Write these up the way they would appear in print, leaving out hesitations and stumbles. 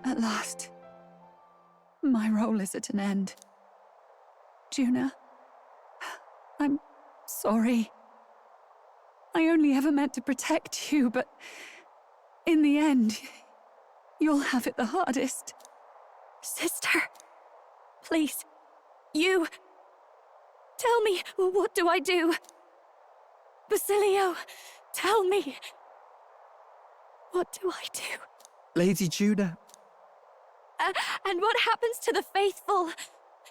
At last, my role is at an end. Juna, I'm sorry. I only ever meant to protect you, but in the end, you'll have it the hardest. Sister, please, you... Tell me, what do I do? Basilio, tell me. What do I do? Lady Juna. And what happens to the faithful?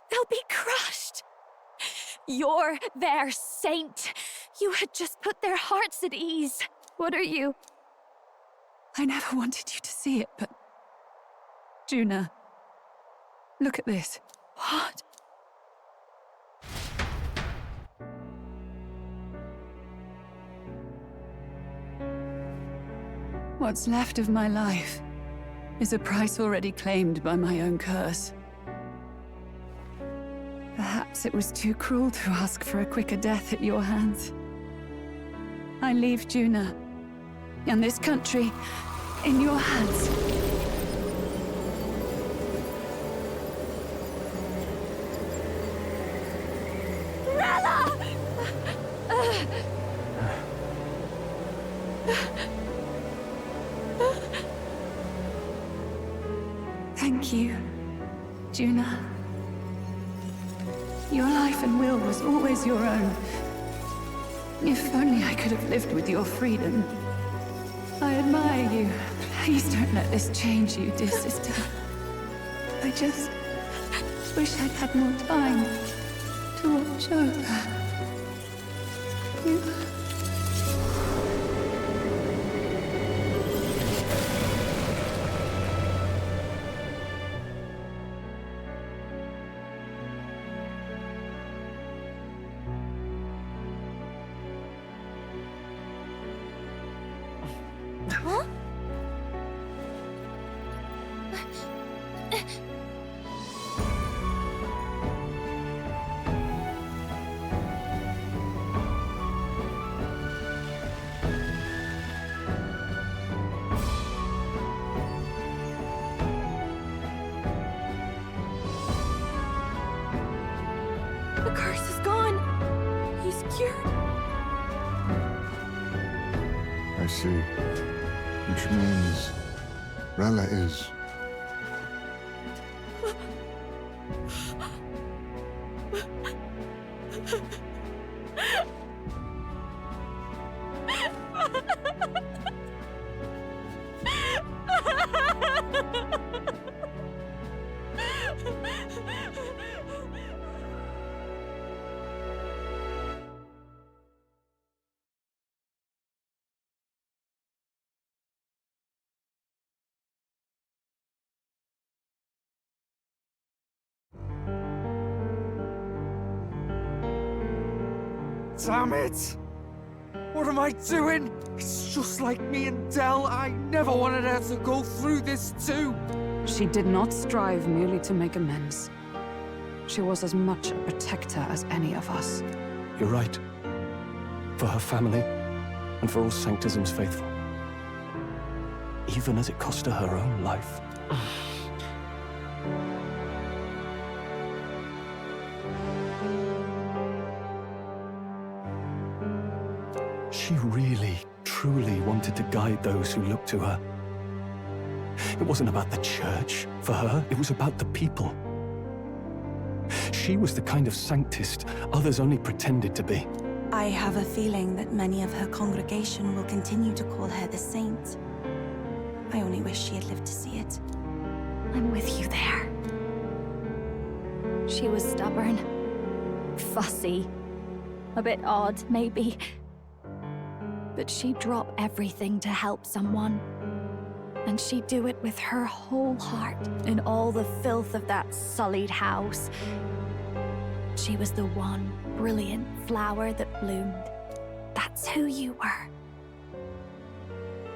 They'll be crushed. You're their saint. You had just put their hearts at ease. What are you? I never wanted you to see it, but... Juna, look at this. What? What's left of my life is a price already claimed by my own curse. Perhaps it was too cruel to ask for a quicker death at your hands. I leave Juna and this country in your hands. Rella! Thank you, Juna. Your life and will was always your own. If only I could have lived with your freedom. I admire you. Please don't let this change you, dear sister. I just wish I'd had more time to watch over you. The curse is gone. He's cured. I see. Which means Rella is... Damn it! What am I doing? It's just like me and Dell. I never wanted her to go through this too. She did not strive merely to make amends. She was as much a protector as any of us. You're right. For her family, and for all Sanctism's faithful. Even as it cost her her own life. She really, truly wanted to guide those who looked to her. It wasn't about the church, for her, it was about the people. She was the kind of sanctist others only pretended to be. I have a feeling that many of her congregation will continue to call her the saint. I only wish she had lived to see it. I'm with you there. She was stubborn, fussy, a bit odd, maybe. But she'd drop everything to help someone. And she'd do it with her whole heart, in all the filth of that sullied house. She was the one brilliant flower that bloomed. That's who you were.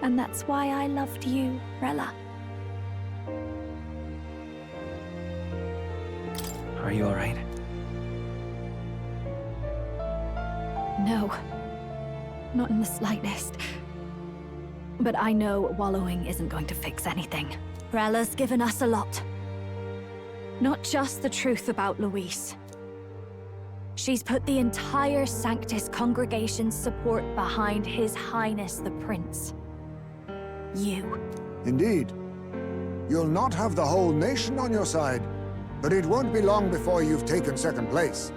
And that's why I loved you, Rella. Are you all right? No. Not in the slightest. But I know wallowing isn't going to fix anything. Rella's given us a lot. Not just the truth about Luis. She's put the entire Sanctus congregation's support behind His Highness the Prince. You. Indeed. You'll not have the whole nation on your side, but it won't be long before you've taken second place,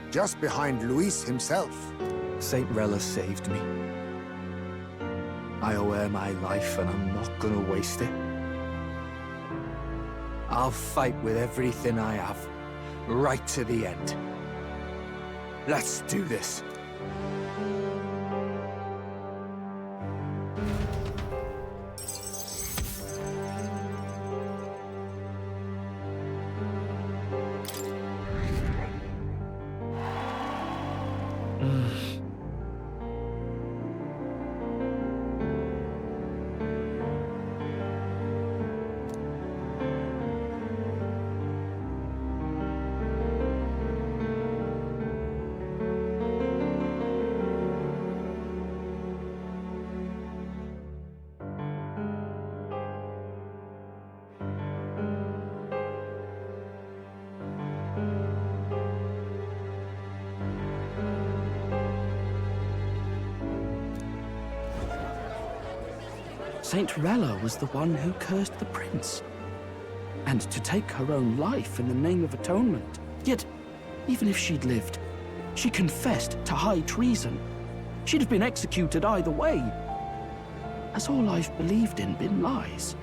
just behind Luis himself. Saint Rella saved me. I owe her my life, and I'm not gonna waste it. I'll fight with everything I have, right to the end. Let's do this. Saint Rella was the one who cursed the prince. And to take her own life in the name of atonement. Yet, even if she'd lived, she confessed to high treason. She'd have been executed either way. Has all I've believed in been lies?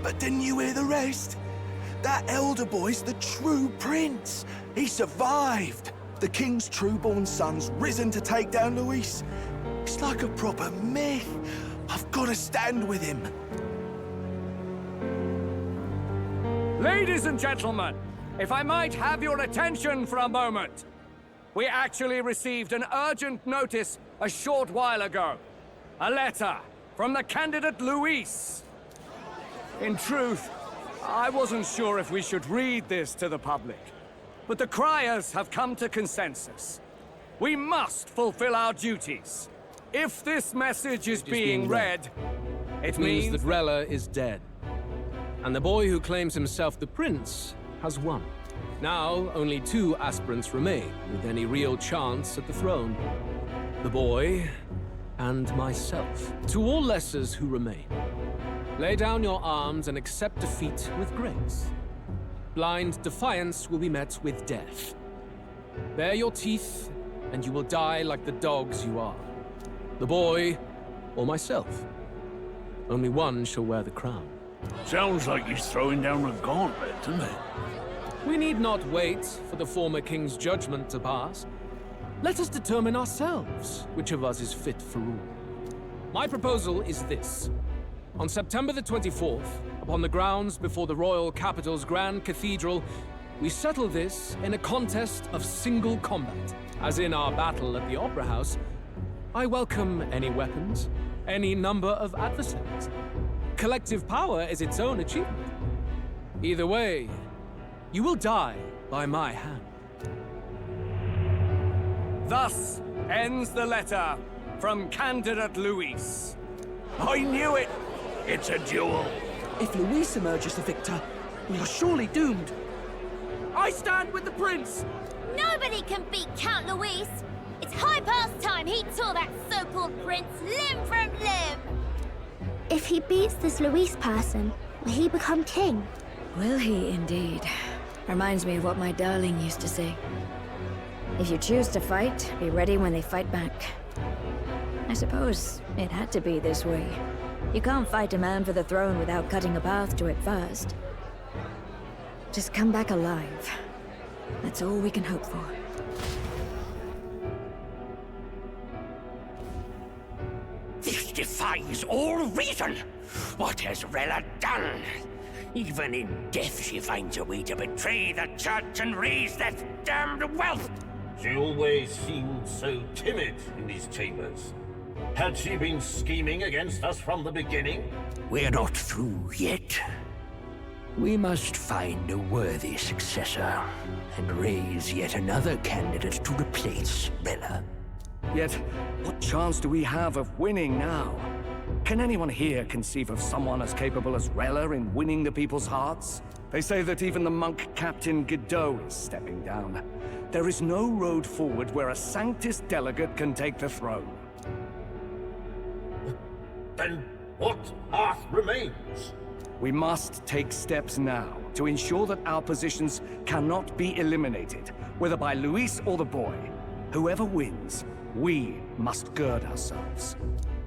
But didn't you hear the rest? That elder boy's the true prince. He survived. The king's true-born son's risen to take down Luis. It's like a proper myth. I've got to stand with him. Ladies and gentlemen, if I might have your attention for a moment. We actually received an urgent notice a short while ago. A letter from the candidate Luis. In truth, I wasn't sure if we should read this to the public, but the criers have come to consensus. We must fulfill our duties. If this message is being read, it means that Rella is dead. And the boy who claims himself the prince has won. Now, only 2 aspirants remain with any real chance at the throne. The boy and myself. To all lessers who remain, lay down your arms and accept defeat with grace. Blind defiance will be met with death. Bare your teeth, and you will die like the dogs you are. The boy, or myself. Only one shall wear the crown. Sounds like he's throwing down a gauntlet, doesn't it? We need not wait for the former king's judgment to pass. Let us determine ourselves which of us is fit for rule. My proposal is this. On September the 24th, upon the grounds before the royal capital's Grand Cathedral, we settle this in a contest of single combat. As in our battle at the Opera House, I welcome any weapons, any number of adversaries. Collective power is its own achievement. Either way, you will die by my hand. Thus ends the letter from candidate Luis. I knew it! It's a duel. If Luis emerges the victor, we are surely doomed. I stand with the prince! Nobody can beat Count Luis! It's high past time he tore that so-called prince limb from limb! If he beats this Luis person, will he become king? Will he indeed? Reminds me of what my darling used to say. If you choose to fight, be ready when they fight back. I suppose it had to be this way. You can't fight a man for the throne without cutting a path to it first. Just come back alive. That's all we can hope for. This defies all reason! What has Rella done? Even in death she finds a way to betray the church and raise that damned wealth! She always seemed so timid in these chambers. Had she been scheming against us from the beginning? We're not through yet. We must find a worthy successor and raise yet another candidate to replace Rella. Yet, what chance do we have of winning now? Can anyone here conceive of someone as capable as Rella in winning the people's hearts? They say that even the monk Captain Godot is stepping down. There is no road forward where a Sanctus delegate can take the throne. Then what path remains? We must take steps now to ensure that our positions cannot be eliminated, whether by Luis or the boy. Whoever wins, we must gird ourselves.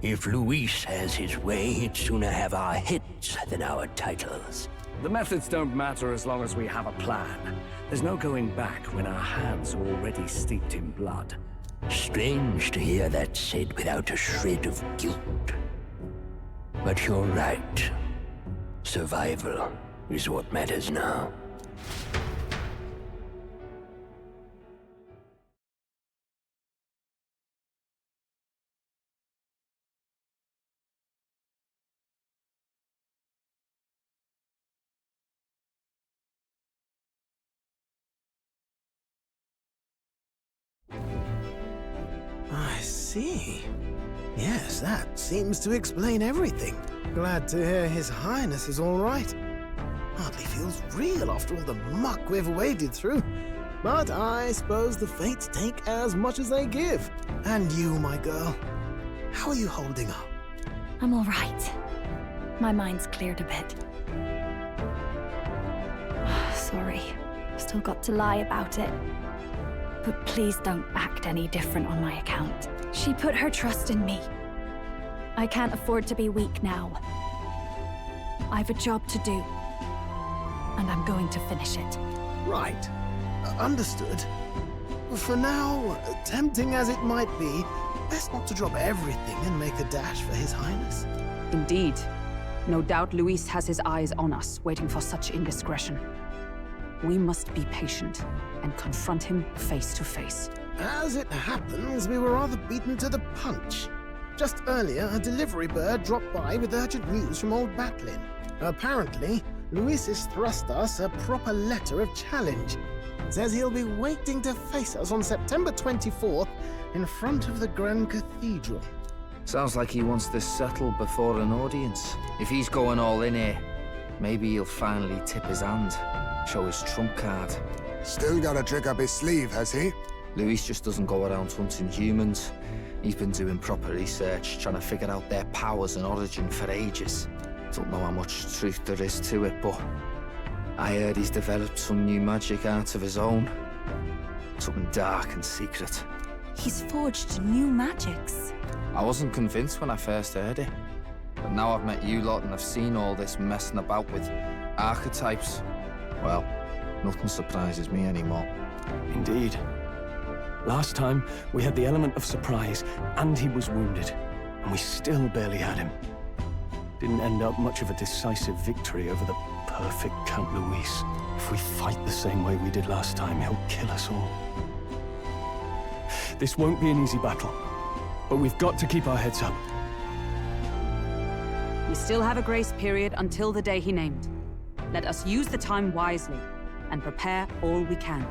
If Luis has his way, he'd sooner have our heads than our titles. The methods don't matter as long as we have a plan. There's no going back when our hands are already steeped in blood. Strange to hear that said without a shred of guilt. But you're right. Survival is what matters now. I see. Yes, that seems to explain everything. Glad to hear His Highness is all right. Hardly feels real after all the muck we've waded through. But I suppose the fates take as much as they give. And you, my girl, how are you holding up? I'm all right. My mind's cleared a bit. Sorry. Still got to lie about it. But please don't act any different on my account. She put her trust in me. I can't afford to be weak now. I've a job to do. And I'm going to finish it. Right. Understood. For now, tempting as it might be, best not to drop everything and make a dash for His Highness. Indeed. No doubt Luis has his eyes on us, waiting for such indiscretion. We must be patient and confront him face to face. As it happens, we were rather beaten to the punch. Just earlier, a delivery bird dropped by with urgent news from old Batlin. Apparently, Luis has thrust us a proper letter of challenge. Says he'll be waiting to face us on September 24th in front of the Grand Cathedral. Sounds like he wants this settled before an audience. If he's going all in here, maybe he'll finally tip his hand, show his trump card. Still got a trick up his sleeve, has he? Luis just doesn't go around hunting humans. He's been doing proper research, trying to figure out their powers and origin for ages. Don't know how much truth there is to it, but I heard he's developed some new magic art of his own. Something dark and secret. He's forged new magics. I wasn't convinced when I first heard it. But now I've met you lot and I've seen all this messing about with archetypes. Well, nothing surprises me anymore. Indeed. Last time, we had the element of surprise, and he was wounded. And we still barely had him. Didn't end up much of a decisive victory over the perfect Count Luis. If we fight the same way we did last time, he'll kill us all. This won't be an easy battle, but we've got to keep our heads up. We still have a grace period until the day he named. Let us use the time wisely and prepare all we can.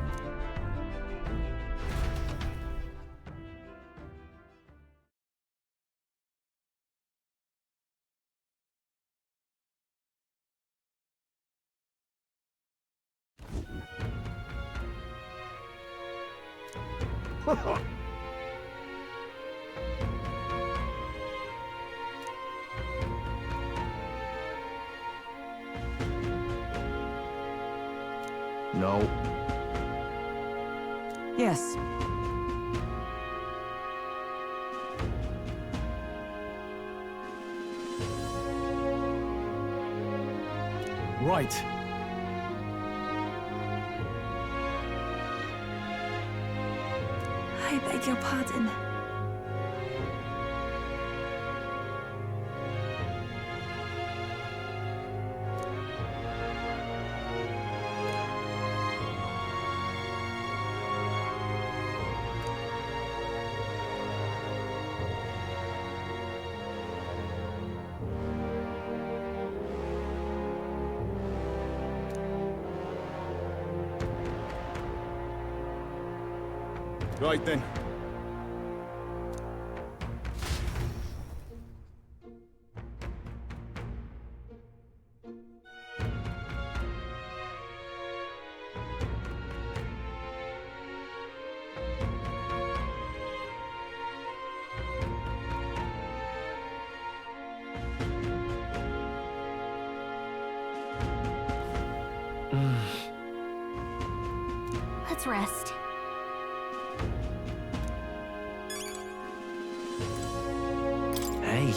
No. Yes. Right. I beg your pardon. Right then. Let's rest. Hey.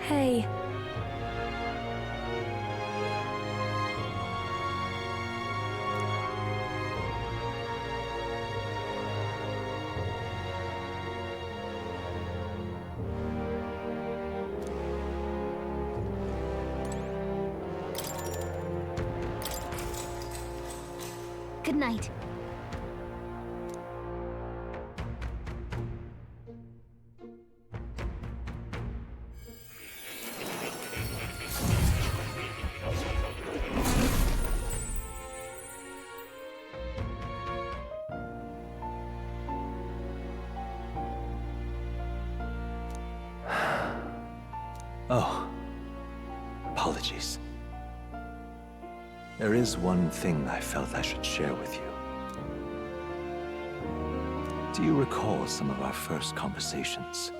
Hey. Good night. Oh, apologies. There is one thing I felt I should share with you. Do you recall some of our first conversations,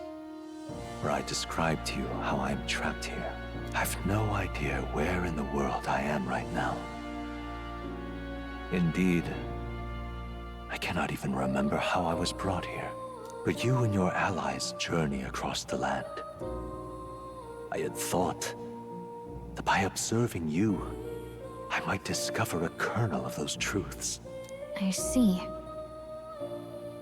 where I described to you how I'm trapped here? I've no idea where in the world I am right now. Indeed, I cannot even remember how I was brought here. But you and your allies journey across the land. I had thought that by observing you, I might discover a kernel of those truths. I see.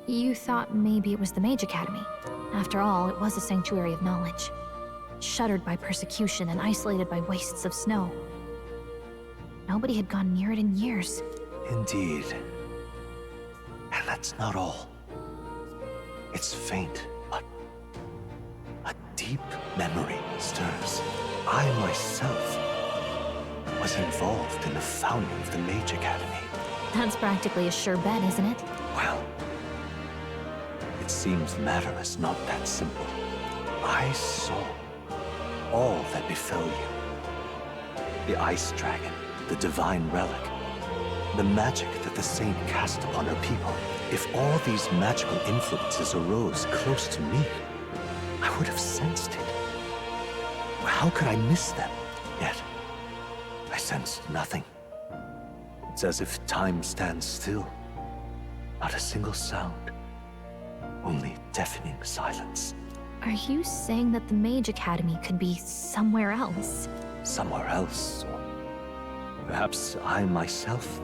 You thought maybe it was the Mage Academy. After all, it was a sanctuary of knowledge. Shuttered by persecution and isolated by wastes of snow. Nobody had gone near it in years. Indeed. And that's not all. It's faint, but a deep memory stirs. I myself was involved in the founding of the Mage Academy. That's practically a sure bet, isn't it? Well, it seems the matter is not that simple. I saw all that befell you. The Ice Dragon, the Divine Relic, the magic that the Saint cast upon her people. If all these magical influences arose close to me, I would have sensed it. How could I miss them? Yet, I sensed nothing. It's as if time stands still. Not a single sound. Only deafening silence. Are you saying that the Mage Academy could be somewhere else? Somewhere else, or perhaps I myself?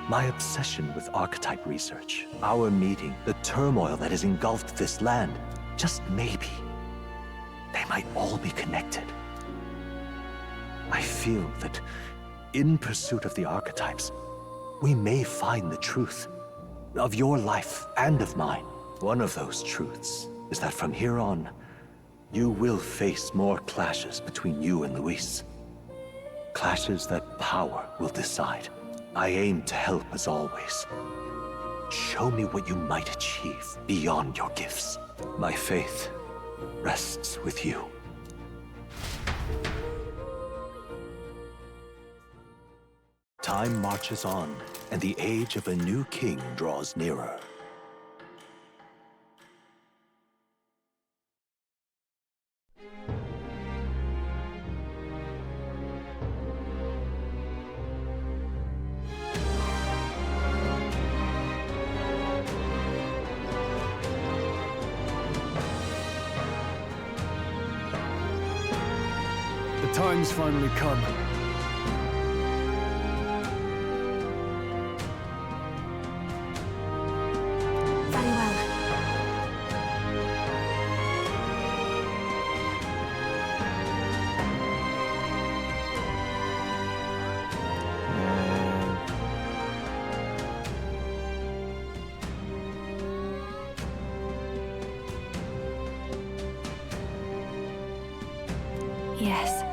My obsession with archetype research, our meeting, the turmoil that has engulfed this land, just maybe, they might all be connected. I feel that in pursuit of the archetypes, we may find the truth of your life and of mine. One of those truths is that from here on, you will face more clashes between you and Luis. Clashes that power will decide. I aim to help as always. Show me what you might achieve beyond your gifts. My faith rests with you. Time marches on, and the age of a new king draws nearer. time's finally come. Very well. Yes.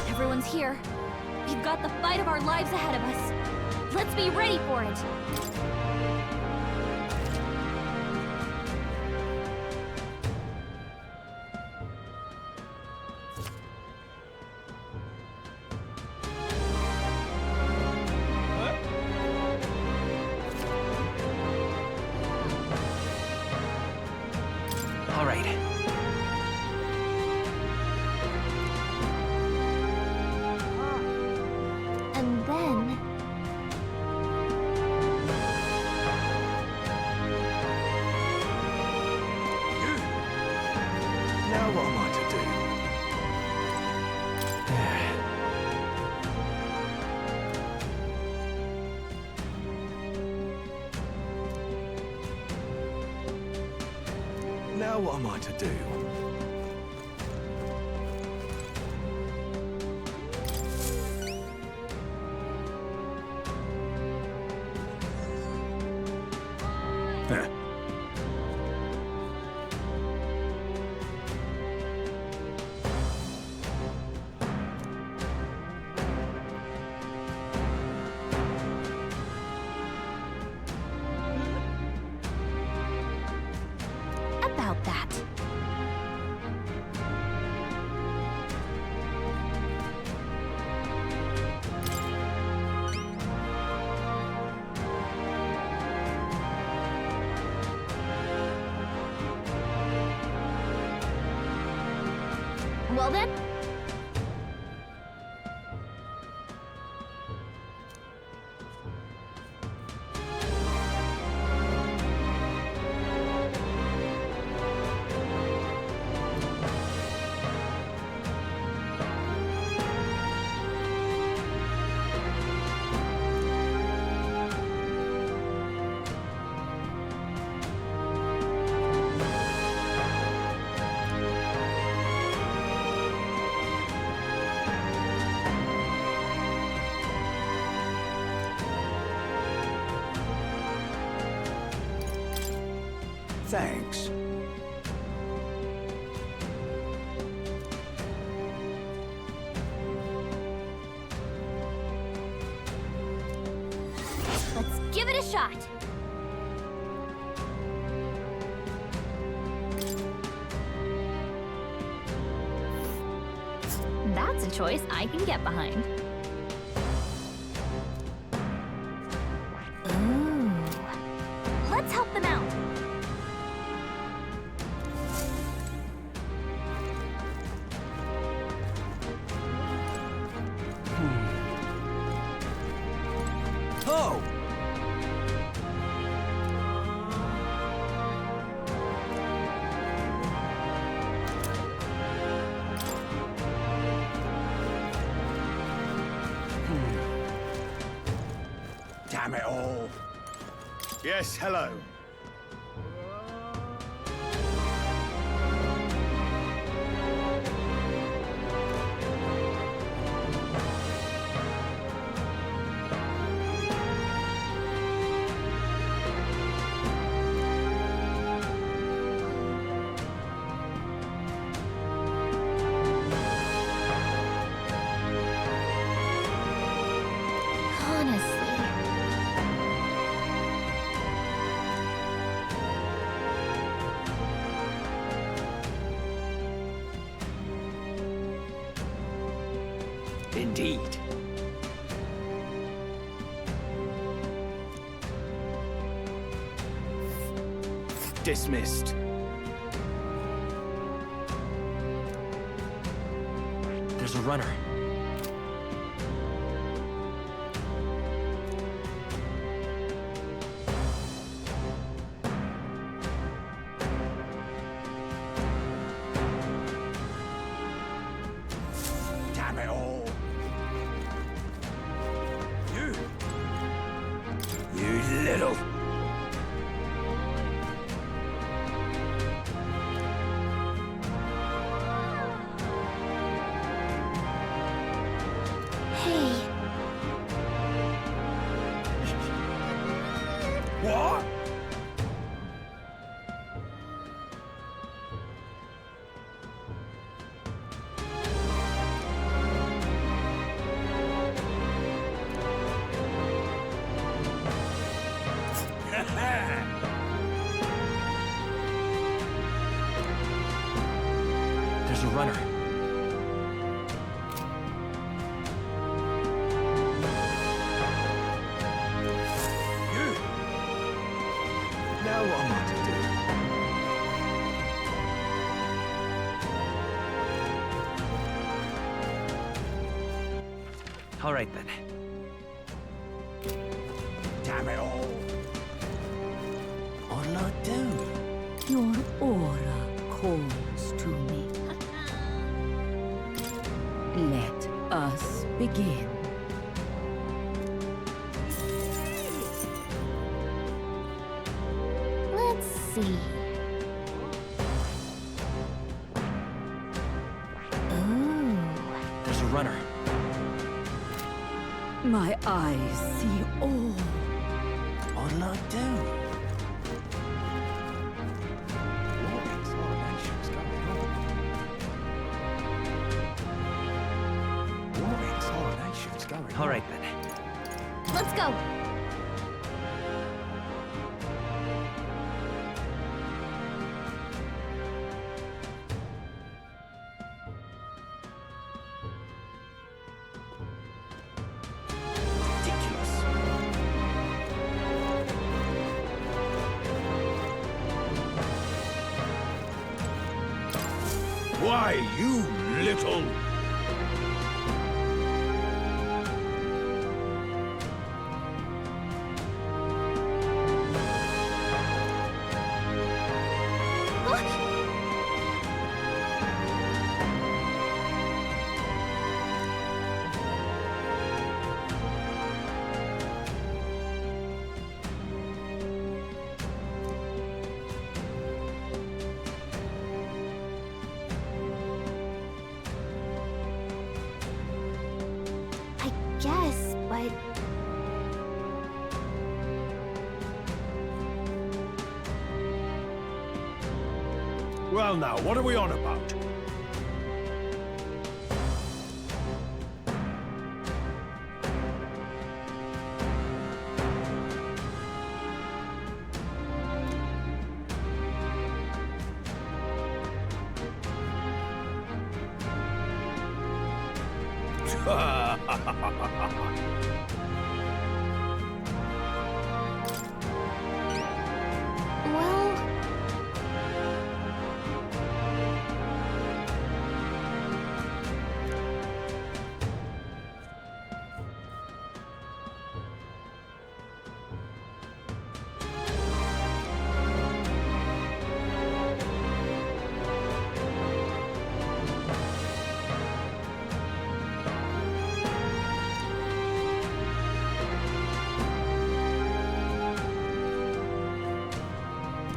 Everyone's here. We've got the fight of our lives ahead of us. Let's be ready for it. All right. And then... Now what am I to do? Now what am I to do? Huh. About that. Well then? Thanks. Let's give it a shot. That's a choice I can get behind. Ooh. Let's help them out. Oh! Damn it all. Yes, hello. Honestly. indeed. Dismissed. There's a runner. Damn it all! You little... Hey, What? There's a runner. Now what am I to do? All right, then. Damn it all! What'll I do? Your aura calls to me. Let us begin. let's see. Oh, There's a runner. My eyes see all. What'll I do? What examination's going on? What examination's going on? All right, then. Let's go. Why, you little... guess, but Well now, what are we on about?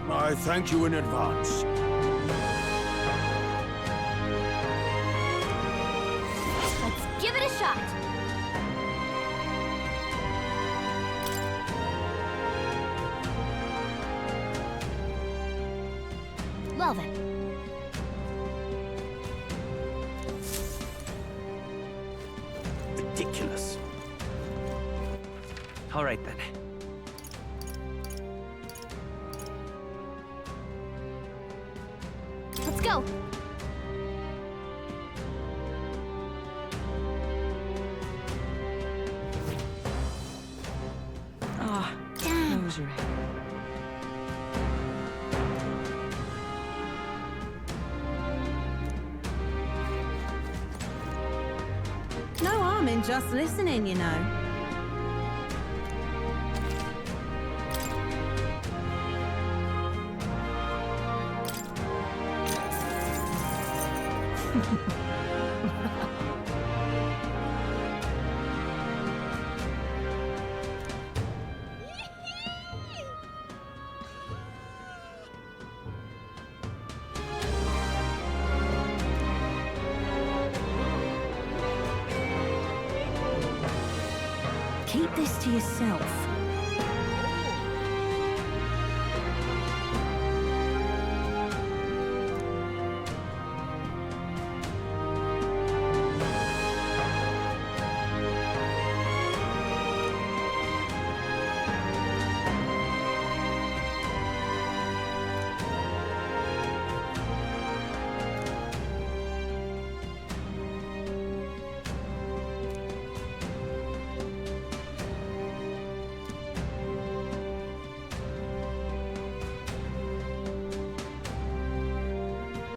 well, I thank you in advance. Let's give it a shot. Well then. Ridiculous. All right, then. Let's go. just listening, you know. Keep this to yourself.